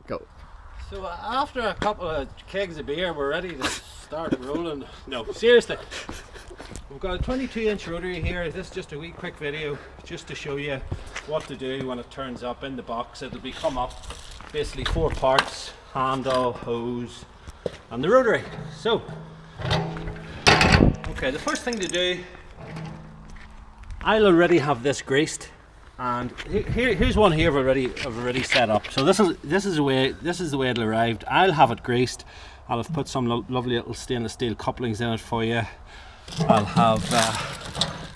Go. So after a couple of kegs of beer, we're ready to start rolling. No, seriously. We've got a 22-inch rotary here. This is just a wee quick video just to show you what to do when it turns up in the box. It'll be come up basically 4 parts: handle, hose, and the rotary. So, okay, the first thing to do, I'll already have this greased, and here's one here I've already set up. So this is the way it'll arrive. I'll have it greased. I'll have put some lovely little stainless steel couplings in it for you. I'll have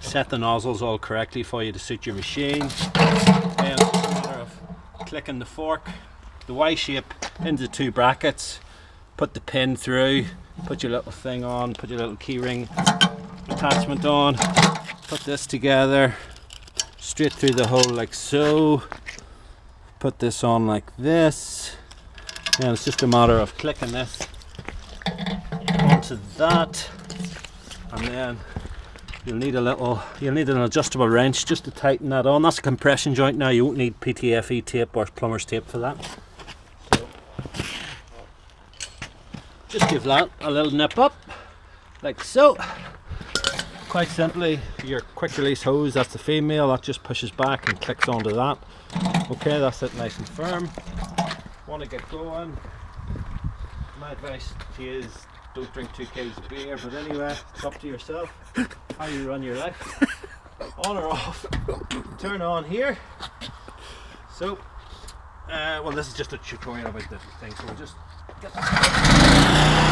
set the nozzles all correctly for you to suit your machine. And it's a matter of clicking the fork, the Y shape, into 2 brackets, put the pin through, put your little thing on, put your little keyring attachment on, put this together, straight through the hole like so, put this on like this, and it's just a matter of clicking this onto that. And then you'll need an adjustable wrench just to tighten that on. That's a compression joint now. You won't need PTFE tape or plumber's tape for that. So just give that a little nip up, like so. Quite simply, your quick release hose, that's the female, that just pushes back and clicks onto that. Okay, that's it, nice and firm. Want to get going? My advice to you is don't drink 2 kegs of beer, but anyway, it's up to yourself how you run your life. On or off, turn on here. So, well, this is just a tutorial about the thing, so we'll just get that.